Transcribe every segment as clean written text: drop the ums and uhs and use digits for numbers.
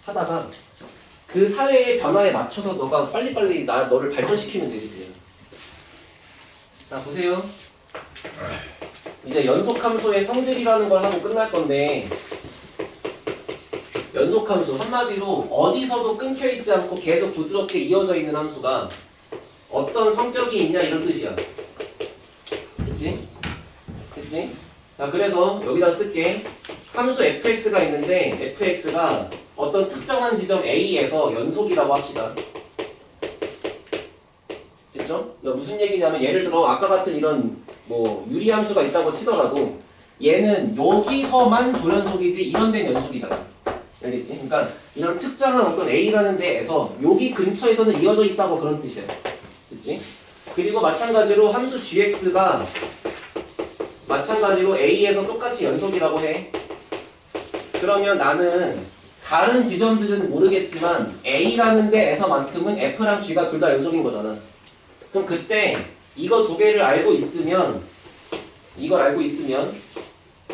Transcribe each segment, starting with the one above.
하다가 그 사회의 변화에 맞춰서 너가 빨리빨리 너를 발전시키면 되지 그냥. 자 보세요. 이제 연속함수의 성질이라는 걸 하고 끝날 건데 연속함수 한마디로 어디서도 끊겨있지 않고 계속 부드럽게 이어져 있는 함수가 어떤 성격이 있냐 이런 뜻이야. 됐지? 됐지? 자 그래서 여기다 쓸게. 함수 fx가 있는데 fx가 어떤 특정한 지점 a에서 연속이라고 합시다. 됐죠? 무슨 얘기냐면 예를 들어 아까 같은 이런 뭐 유리함수가 있다고 치더라도 얘는 여기서만 불연속이지 이런 데는 연속이잖아. 알겠지? 그러니까 이런 특정한 어떤 a라는 데에서 여기 근처에서는 이어져 있다고 그런 뜻이야. 됐지? 그리고 마찬가지로 함수 gx가 마찬가지로 a에서 똑같이 연속이라고 해. 그러면 나는 다른 지점들은 모르겠지만 a라는 데에서만큼은 f랑 g가 둘 다 연속인 거잖아. 그럼 그때 이거 두 개를 알고 있으면 이걸 알고 있으면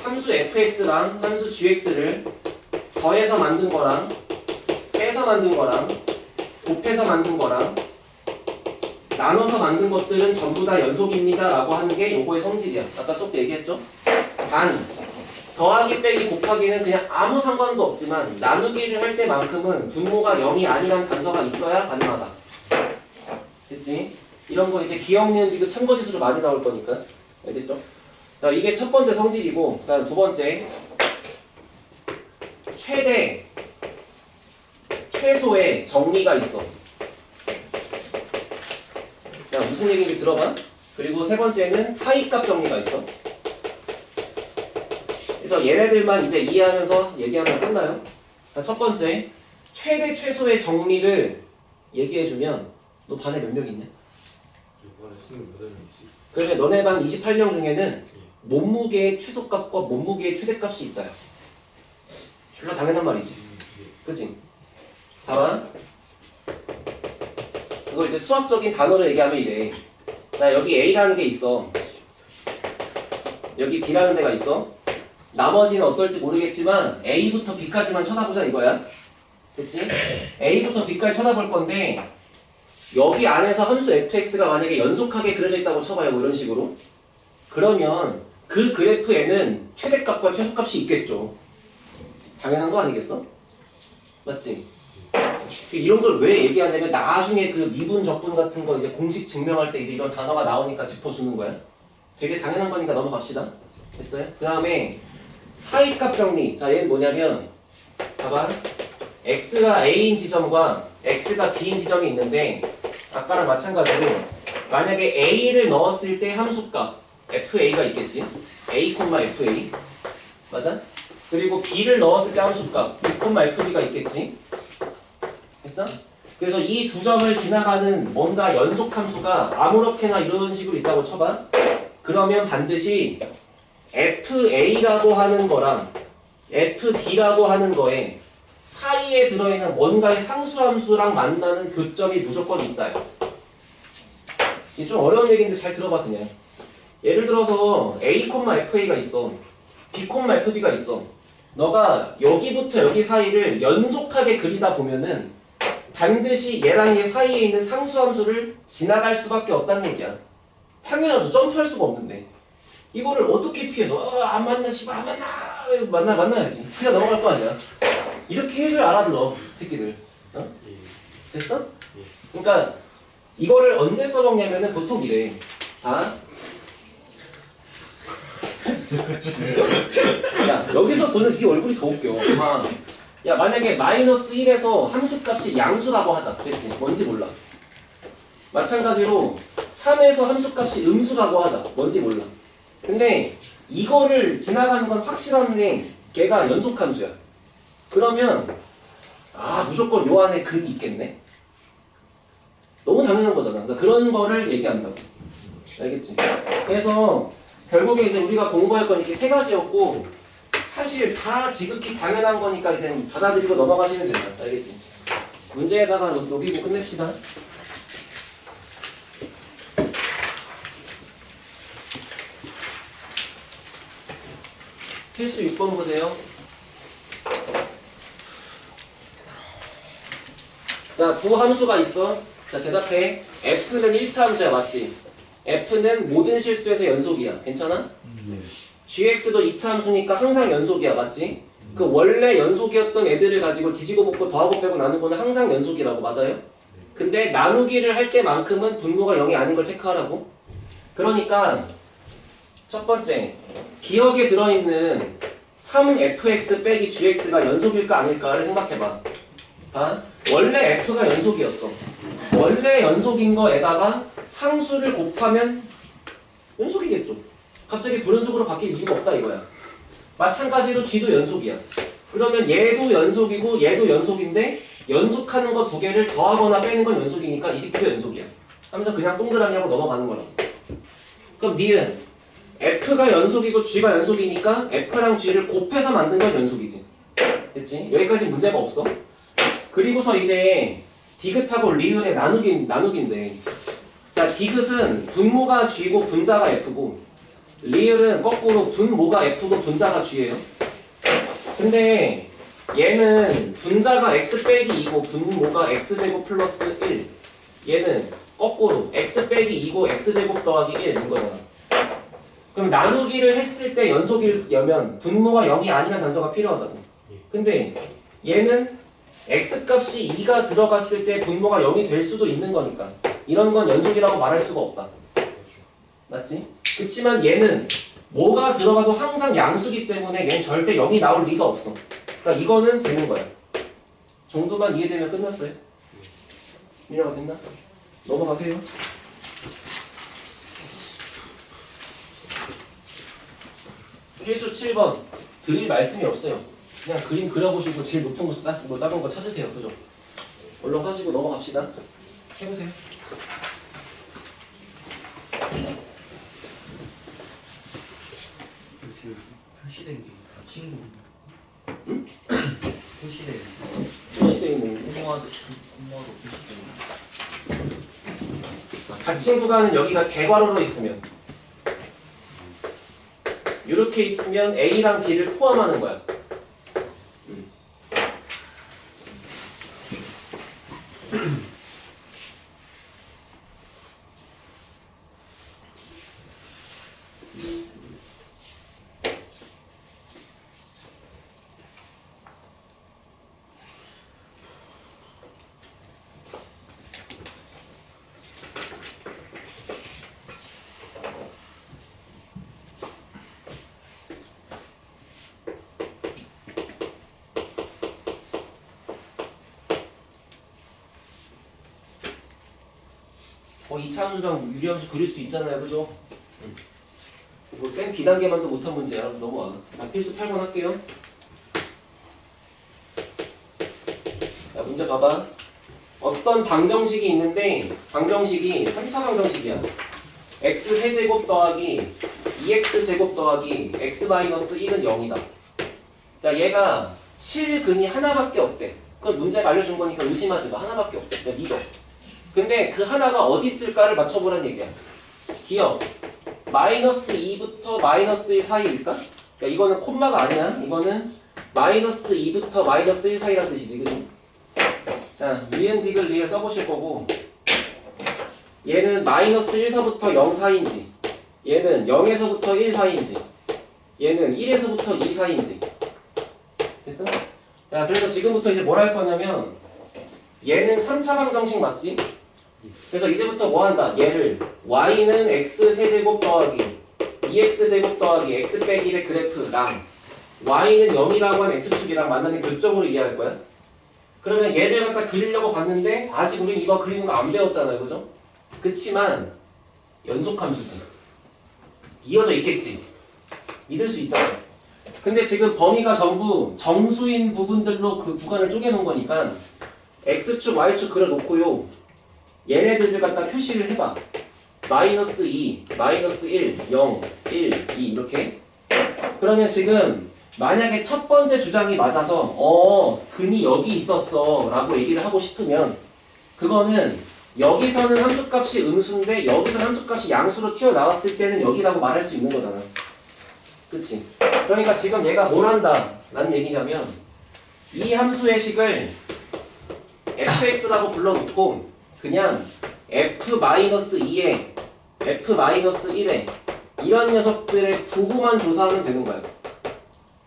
함수 fx랑 함수 gx를 더해서 만든 거랑 빼서 만든 거랑 곱해서 만든 거랑 나눠서 만든 것들은 전부 다 연속입니다 라고 하는 게 요거의 성질이야. 아까 수업 때 얘기했죠? 단 더하기 빼기 곱하기는 그냥 아무 상관도 없지만 나누기를 할 때만큼은 분모가 0이 아니란 단서가 있어야 가능하다. 됐지? 이런 거 이제 기억 니은비도 참고지수로 많이 나올 거니까 알겠죠? 자, 이게 첫 번째 성질이고 그다음 두 번째 최대 최소의 정리가 있어. 자, 무슨 얘기인지 들어봐. 그리고 세 번째는 사이값 정리가 있어. 그래서 얘네들만 이제 이해하면서 얘기하면 끝나요. 자, 첫 번째 최대 최소의 정리를 얘기해주면 너 반에 몇 명 있냐? 그러면 너네 반 28명 중에는 몸무게의 최소값과 몸무게의 최대값이 있다요. 졸라 당연한 말이지. 그치? 다만 그걸 이제 수학적인 단어로 얘기하면 이래. 나 여기 A라는 게 있어. 여기 B라는 데가 있어. 나머지는 어떨지 모르겠지만 A부터 B까지만 쳐다보자 이거야. 됐지? A부터 B까지 쳐다볼 건데 여기 안에서 함수 fx가 만약에 연속하게 그려져 있다고 쳐봐요. 뭐 이런 식으로. 그러면 그 그래프에는 최대값과 최소값이 있겠죠. 당연한 거 아니겠어? 맞지? 이런 걸 왜 얘기하냐면 나중에 그 미분 적분 같은 거 이제 공식 증명할 때 이제 이런 단어가 나오니까 짚어주는 거야. 되게 당연한 거니까 넘어갑시다. 됐어요? 그 다음에 사이값 정리. 자, 얘는 뭐냐면 봐봐. x가 a인 지점과 x가 b인 지점이 있는데 아까랑 마찬가지로 만약에 a를 넣었을 때 함수값 fa가 있겠지. a, fa 맞아? 그리고 b를 넣었을 때 함수값 b, fb가 있겠지. 됐어? 그래서 이 두 점을 지나가는 뭔가 연속 함수가 아무렇게나 이런 식으로 있다고 쳐봐. 그러면 반드시 fa라고 하는 거랑 fb라고 하는 거에 사이에 들어있는 뭔가의 상수함수랑 만나는 교점이 무조건 있다요. 이게 좀 어려운 얘기인데 잘 들어봐 그냥. 예를 들어서 a, fa가 있어. b, fb가 있어. 너가 여기부터 여기 사이를 연속하게 그리다 보면은 반드시 얘랑 얘 사이에 있는 상수함수를 지나갈 수밖에 없다는 얘기야. 당연하죠. 점프할 수가 없는데. 이거를 어떻게 피해서 안 만나 씨발 안 만나 만나야지. 그냥 넘어갈 거 아니야. 이렇게 해줘야 알아들어 새끼들. 어? 됐어? 그러니까 이거를 언제 써먹냐면은 보통 이래. 아? 야 여기서 보는 네 얼굴이 더 웃겨. 아. 야 만약에 마이너스 1에서 함수값이 양수라고 하자. 됐지? 뭔지 몰라. 마찬가지로 3에서 함수값이 음수라고 하자. 뭔지 몰라. 근데 이거를 지나가는 건 확실한데 걔가 연속함수야. 그러면 무조건 요 안에 글이 있겠네? 너무 당연한 거잖아. 그러니까 그런 거를 얘기한다고. 알겠지? 그래서 결국에 이제 우리가 공부할 건 이렇게 세 가지였고 사실 다 지극히 당연한 거니까 이제 받아들이고 넘어가시면 된다. 알겠지? 문제에다가 녹이고 끝냅시다. 필수 6번 보세요. 자, 두 함수가 있어. 자, 대답해. f는 1차 함수야, 맞지? f는 모든 실수에서 연속이야. 괜찮아? 네. gx도 2차 함수니까 항상 연속이야, 맞지? 그 원래 연속이었던 애들을 가지고 지지고 볶고 더하고 빼고 나누고는 항상 연속이라고, 맞아요? 근데 나누기를 할 때만큼은 분모가 0이 아닌 걸 체크하라고. 그러니까 첫 번째, 기억에 들어있는 3fx 빼기 gx가 연속일까 아닐까를 생각해봐. 아, 원래 f가 연속이었어. 원래 연속인 거에다가 상수를 곱하면 연속이겠죠. 갑자기 불연속으로 바뀔 이유가 없다 이거야. 마찬가지로 g도 연속이야. 그러면 얘도 연속이고 얘도 연속인데 연속하는 거 두 개를 더하거나 빼는 건 연속이니까 이 새끼도 연속이야. 하면서 그냥 동그라미 하고 넘어가는 거라고. 그럼 니은 f가 연속이고 g가 연속이니까 f랑 g를 곱해서 만든 건 연속이지. 됐지? 여기까지 문제가 없어. 그리고서 이제 디귿하고 리을의 나누기인데, 자, 디귿은 분모가 g고 분자가 f고, 리을은 거꾸로 분모가 f고 분자가 g예요. 근데 얘는 분자가 x 빼기 2고 분모가 x제곱 플러스 1. 얘는 거꾸로 x 빼기 2고 x제곱 더하기 1인 거잖아. 그럼 나누기를 했을 때 연속이려면 분모가 0이 아니란 단서가 필요하다고. 근데 얘는 x값이 2가 들어갔을 때 분모가 0이 될 수도 있는 거니까 이런 건 연속이라고 말할 수가 없다. 맞지? 그치만 얘는 뭐가 들어가도 항상 양수기 때문에 얘는 절대 0이 나올 리가 없어. 그러니까 이거는 되는 거야. 정도만 이해되면 끝났어요. 이해가 됐나? 넘어가세요. 필수 7번 드릴 말씀이 없어요. 그냥 그림 그려보시고 제일 높은 거 작은 거 찾으세요. 그죠? 얼른 하시고 넘어갑시다. 해보세요. 표시된 게 다 친구. 응? 표시된 표시되어 있는 게. 공모하도 표시된 게. 닫힌 구간은 여기가 대괄호로 있으면 이렇게 있으면 A랑 B를 포함하는 거야. 이차함수랑 유리함수 그릴 수 있잖아요, 그죠? 뭐 쌤 B단계만도 못한 문제야. 넘어와. 필수 8번 할게요. 자, 문제 봐봐. 어떤 방정식이 있는데 방정식이 3차 방정식이야. x 세제곱 더하기 2x 제곱 더하기 x 마이너스 1은 0이다. 자, 얘가 실근이 하나밖에 없대. 그걸 문제가 알려준 거니까 의심하지 마. 하나밖에 없대. 내가 믿어. 근데 그 하나가 어디 있을까를 맞춰보란 얘기야. 기억. 마이너스 2부터 마이너스 1 사이일까? 그러니까 이거는 콤마가 아니야. 이거는 마이너스 2부터 마이너스 1 사이란 뜻이지. 그죠? 자, 니은 디귿 리을 써보실 거고, 얘는 마이너스 1서부터 0 사이인지, 얘는 0에서부터 1 사이인지, 얘는 1에서부터 2 사이인지. 됐어? 자, 그래서 지금부터 이제 뭘 할 거냐면, 얘는 3차 방정식 맞지? 그래서 이제부터 뭐 한다? 얘를 y는 x 세제곱 더하기 2x 제곱 더하기 x 빼기 1의 그래프랑 y는 0이라고 하는 x축이랑 만나는 교점으로 이해할 거야. 그러면 얘를 갖다 그리려고 봤는데 아직 우린 이거 그리는 거 안 배웠잖아요. 그죠? 그치만 연속함수지. 이어져 있겠지. 믿을 수 있잖아. 근데 지금 범위가 전부 정수인 부분들로 그 구간을 쪼개놓은 거니까 x축, y축 그려놓고요. 얘네들을 갖다 표시를 해봐. 마이너스 2, 마이너스 1, 0, 1, 2 이렇게. 그러면 지금 만약에 첫 번째 주장이 맞아서 근이 여기 있었어 라고 얘기를 하고 싶으면 그거는 여기서는 함수값이 음수인데 여기서는 함수값이 양수로 튀어나왔을 때는 여기라고 말할 수 있는 거잖아. 그치? 그러니까 지금 얘가 뭘 한다 라는 얘기냐면 이 함수의 식을 fx라고 불러놓고 그냥 f-2에 f-1에 이런 녀석들의 부호만 조사하면 되는 거야.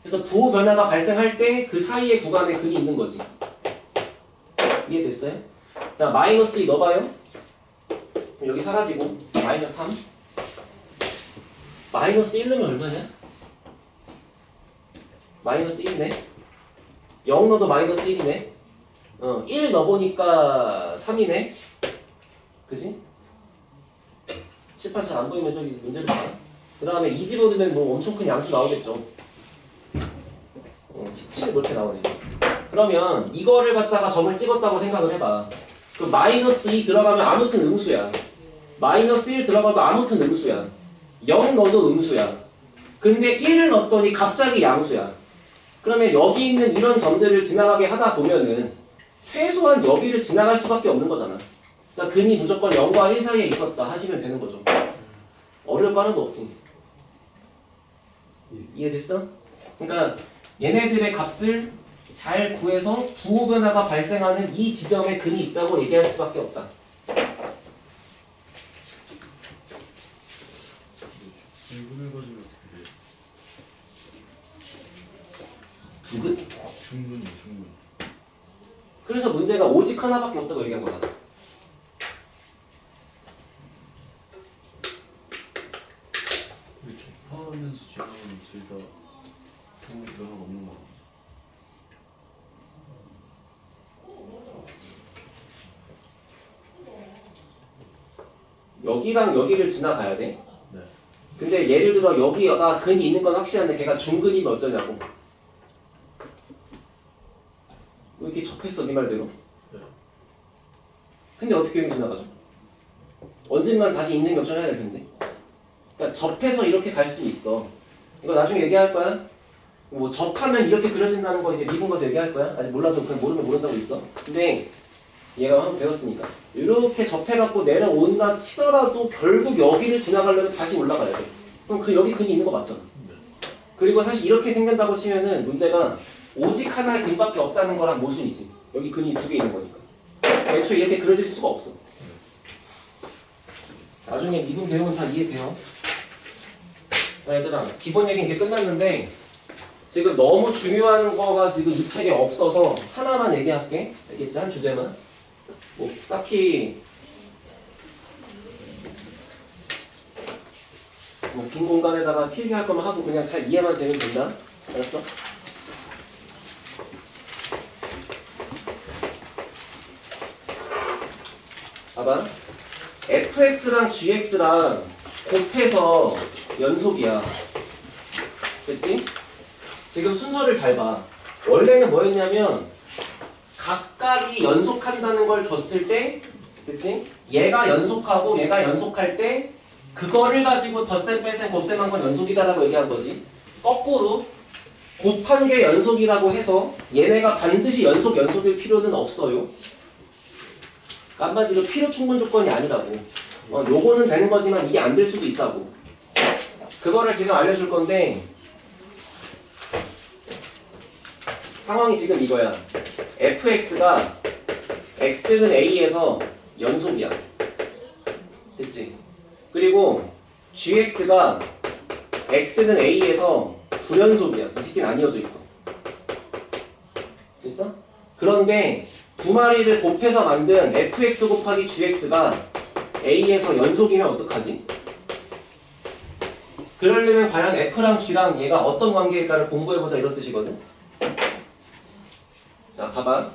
그래서 부호 변화가 발생할 때 그 사이의 구간에 근이 있는 거지. 이해됐어요? 자, -2 넣어봐요. 그럼 여기 사라지고 -3 -1 넣으면 얼마냐? -1이네. 0 넣어도 -1이네. 1 넣어보니까 3이네. 그지? 칠판 잘 안 보이면 저기 문제를 봐. 그 다음에 2 집어넣으면 뭐 엄청 큰 양수 나오겠죠. 17 그렇게 나오네. 그러면 이거를 갖다가 점을 찍었다고 생각을 해봐. 그 -2 들어가면 아무튼 음수야. -1 들어가도 아무튼 음수야. 0 넣어도 음수야. 근데 1을 넣었더니 갑자기 양수야. 그러면 여기 있는 이런 점들을 지나가게 하다 보면은 최소한 여기를 지나갈 수밖에 없는 거잖아. 그러니까 근이 무조건 0과 1 사이에 있었다 하시면 되는 거죠. 어려울 거 하나도 없지. 이해됐어? 그러니까 얘네들의 값을 잘 구해서 부호 변화가 발생하는 이 지점에 근이 있다고 얘기할 수밖에 없다. 중근을 가지고 어떻게 돼? 두근? 중근이 중근. 그래서 문제가 오직 하나밖에 없다고 얘기한 거다. 근데 접하면서 지나가면 둘다 부호 변화가 없는 거 같아. 여기랑 여기를 지나가야 돼. 네. 근데 예를 들어 여기가 근이 있는 건 확실한데 걔가 중근이면 어쩌냐고. 왜 이렇게 접했어 네 말대로. 네. 근데 어떻게 여기 지나가죠? 언젠간 다시 인생 역전해야 될 텐데. 그러니까 접해서 이렇게 갈 수 있어. 이거 나중에 얘기할 거야. 뭐 접하면 이렇게 그려진다는 거 이제 미분 거서 얘기할 거야. 아직 몰라도 그냥 모르면 모른다고 있어. 근데 얘가 한번 배웠으니까 이렇게 접해갖고 내려온다 치더라도 결국 여기를 지나가려면 다시 올라가야 돼. 그럼 그 여기 근이 있는 거 맞잖아. 그리고 사실 이렇게 생긴다고 치면은 문제가 오직 하나의 근밖에 없다는 거랑 모순이지. 여기 근이 두 개 있는 거니까. 애초에 이렇게 그려질 수가 없어. 나중에 미분 배우면 다 이해돼요. 자, 얘들아 기본 얘기는 이게 끝났는데 지금 너무 중요한 거가 지금 이 책에 없어서 하나만 얘기할게. 알겠지? 한 주제만. 뭐 딱히 뭐 빈 공간에다가 필기할 거만 하고 그냥 잘 이해만 되면 된다. 알았어? 봐봐. fx랑 gx랑 곱해서 연속이야. 됐지? 지금 순서를 잘 봐. 원래는 뭐였냐면 각각이 연속한다는 걸 줬을 때, 됐지? 얘가 연속하고 얘가 연속할 때 그거를 가지고 덧셈, 뺄셈, 곱셈한 건 연속이다라고 얘기한 거지. 거꾸로 곱한 게 연속이라고 해서 얘네가 반드시 연속일 필요는 없어요. 한마디로 필요 충분 조건이 아니라고. 요거는 되는 거지만 이게 안 될 수도 있다고. 그거를 지금 알려줄 건데 상황이 지금 이거야. fx가 x는 a에서 연속이야. 됐지? 그리고 gx가 x는 a에서 불연속이야. 이 새끼는 안 이어져 있어. 됐어? 그런데 두 마리를 곱해서 만든 fx 곱하기 gx가 a에서 연속이면 어떡하지? 그러려면 과연 f랑 g랑 얘가 어떤 관계일까를 공부해보자 이런 뜻이거든. 자, 봐봐.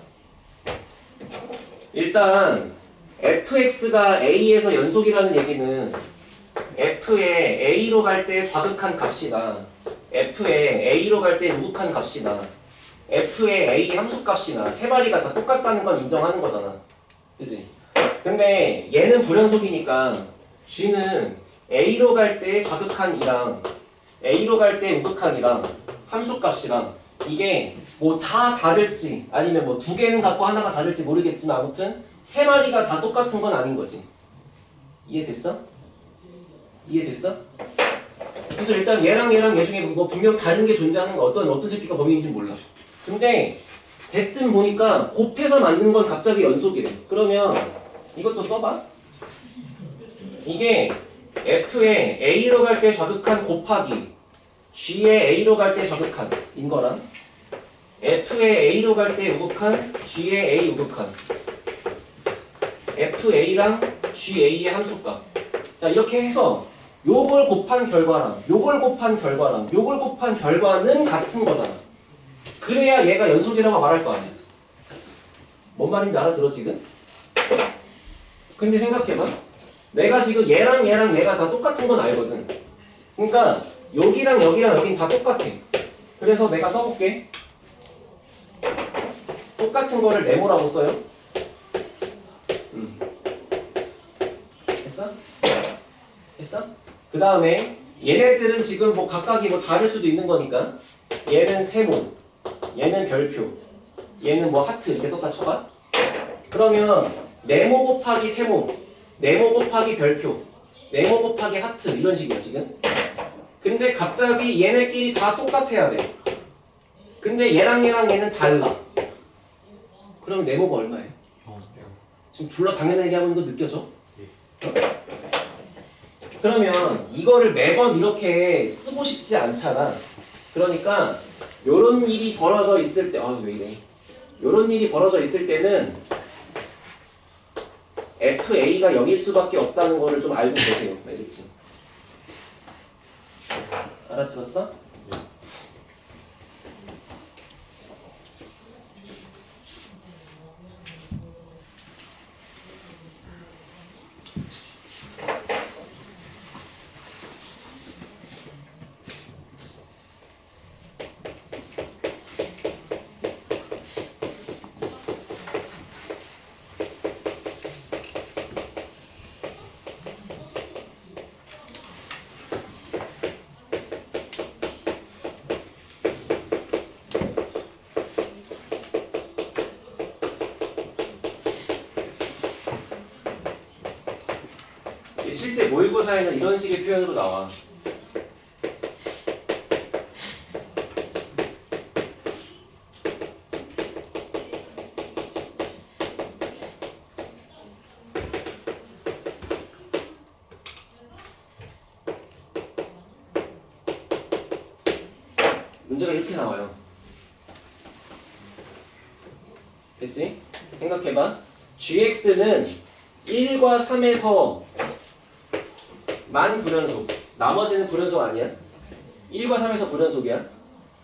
일단 fx가 a에서 연속이라는 얘기는 f에 a로 갈 때 좌극한 값이나 f에 a로 갈 때 우극한 값이나 f의 a 함수값이나 세 마리가 다 똑같다는 건 인정하는 거잖아. 그지? 근데 얘는 불연속이니까 g는 a로 갈 때 좌극한 이랑 a로 갈 때 우극한 이랑 함수값이랑 이게 뭐 다 다를지 아니면 뭐 두 개는 갖고 하나가 다를지 모르겠지만 아무튼 세 마리가 다 똑같은 건 아닌 거지. 이해됐어? 이해됐어? 그래서 일단 얘랑 얘 중에 뭐 분명 다른 게 존재하는 거 어떤 새끼가 범인인지 몰라. 근데 대뜸 보니까 곱해서 만든 건 갑자기 연속이래. 그러면 이것도 써봐. 이게 F에 A로 갈 때 좌극한 곱하기 G에 A로 갈 때 좌극한 인 거랑 F에 A로 갈 때 우극한 G에 A 우극한 FA랑 GA의 함수값. 자, 이렇게 해서 요걸 곱한 결과랑 요걸 곱한 결과랑 요걸 곱한 결과는 같은 거잖아. 그래야 얘가 연속이라고 말할 거 아니야. 뭔 말인지 알아들어 지금? 근데 생각해봐. 내가 지금 얘랑 얘가 다 똑같은 건 알거든. 그러니까 여기랑 여긴 다 똑같아. 그래서 내가 써볼게. 똑같은 거를 네모라고 써요. 했어? 했어? 그 다음에 얘네들은 지금 뭐 각각이 뭐 다를 수도 있는 거니까 얘는 세모, 얘는 별표, 얘는 뭐 하트 이렇게 썼다 쳐봐. 그러면 네모 곱하기 세모, 네모 곱하기 별표, 네모 곱하기 하트 이런 식이야 지금. 근데 갑자기 얘네끼리 다 똑같아야 돼. 근데 얘랑 얘는 달라. 그럼 네모가 얼마예요? 지금 졸라 당연하게 얘기하고 있는 거 느껴져? 어? 그러면 이거를 매번 이렇게 쓰고 싶지 않잖아. 그러니까 요런 일이 벌어져 있을 때, 아 왜 이래? 요런 일이 벌어져 있을 때는 FA가 0일 수밖에 없다는 거를 좀 알고 계세요. 알겠지? 알아들었어? 실제 모의고사에는 이런 식의 표현으로 나와. 문제가 이렇게 나와요. 됐지? 생각해봐. gx는 1과 3에서 만 불연속. 나머지는 불연속 아니야? 1과 3에서 불연속이야.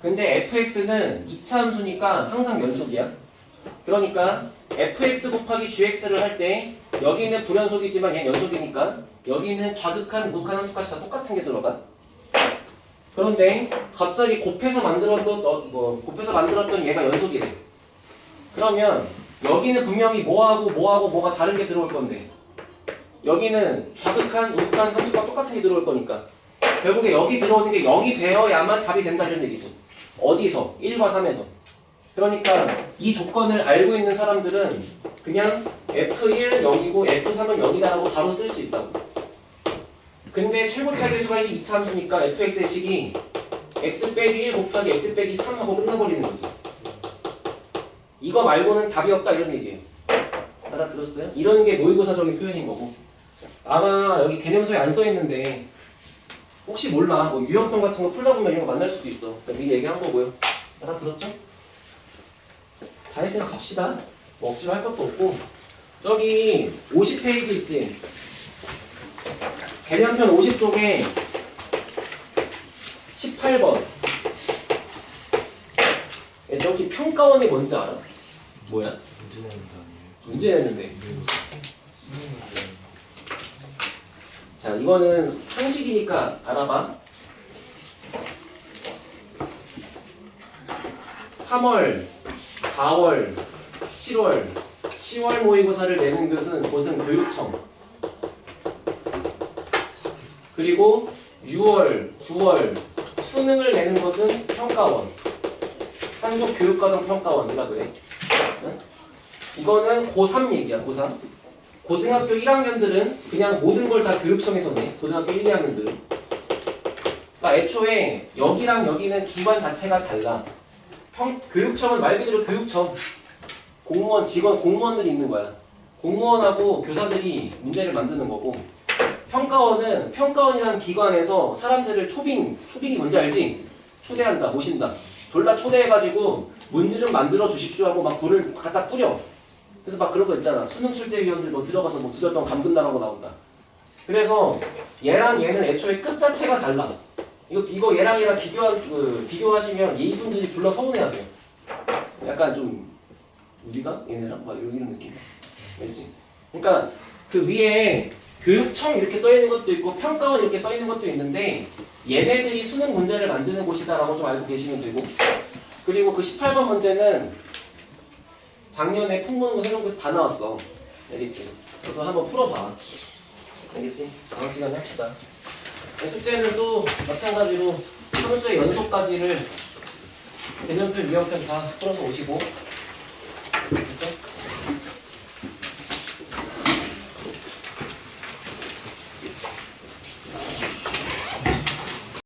근데 fx는 2차 함수니까 항상 연속이야. 그러니까 fx 곱하기 gx를 할 때 여기는 불연속이지만 얘는 연속이니까 여기는 좌극한, 우극한 함수까지 다 똑같은 게 들어가. 그런데 갑자기 곱해서 만들었던 얘가 연속이래. 그러면 여기는 분명히 뭐가 다른 게 들어올 건데 여기는 좌극한, 우극한 함수가 똑같은 게 들어올 거니까 결국에 여기 들어오는 게 0이 되어야만 답이 된다 이런 얘기죠. 어디서? 1과 3에서. 그러니까 이 조건을 알고 있는 사람들은 그냥 F1 0이고 F3은 0이다라고 바로 쓸 수 있다고. 근데 최고차 계수가 1이 2차 함수니까 fx의 식이 x 빼기 1 곱하기 x 빼기 3 하고 끝나버리는 거지. 이거 말고는 답이 없다 이런 얘기예요. 알아들었어요? 이런 게 모의고사적인 표현인 거고. 아마 여기 개념서에 안 써있는데 혹시 몰라 뭐 유형편 같은 거 풀다 보면 이런 거 만날 수도 있어. 그러니까 미리 얘기한 거고요. 알아들었죠? 다 했으니까 갑시다. 뭐 억지로 할 것도 없고. 저기 50페이지 있지? 개념편 50쪽에 18번. 얘 혹시 평가원이 뭔지 알아? 뭐야? 문제 내는 거 아니에요? 문제 내는데. 자, 이거는 상식이니까 알아봐. 3월, 4월, 7월, 10월 모의고사를 내는 곳은 교육청. 그리고 6월, 9월 수능을 내는 것은 평가원. 한국교육과정평가원이라 그래. 응? 이거는 고3 얘기야, 고3. 고등학교 1학년들은 그냥 모든 걸 다 교육청에서 내. 고등학교 1, 2학년들은. 그러니까 애초에 여기랑 여기는 기관 자체가 달라. 교육청은 말 그대로 교육청. 공무원, 직원, 공무원들이 있는 거야. 공무원하고 교사들이 문제를 만드는 거고, 평가원은 평가원이라는 기관에서 사람들을 초빙이 뭔지 알지? 초대한다, 모신다. 졸라 초대해가지고 문제 좀 만들어 주십시오 하고 막 돈을 갖다 뿌려. 그래서 막 그런 거 있잖아. 수능 출제위원들 뭐 들어가서 뭐 두달 동안 감금 당하고 나온다. 그래서 얘랑 얘는 애초에 끝 자체가 달라. 이거 얘랑 얘랑 비교하시면 이분들이 졸라 서운해하세요. 약간 좀 우리가 얘네랑 막 이런 느낌. 알지? 그러니까 그 위에 교육청 이렇게 써 있는 것도 있고 평가원 이렇게 써 있는 것도 있는데 얘네들이 수능 문제를 만드는 곳이다라고 좀 알고 계시면 되고. 그리고 그 18번 문제는 작년에 풍문고 세종고에서 다 나왔어. 알겠지? 그래서 한번 풀어봐. 알겠지? 다음 시간에 합시다. 숙제는 또 마찬가지로 함수의 연속까지를 대전편, 유형편 다 풀어서 오시고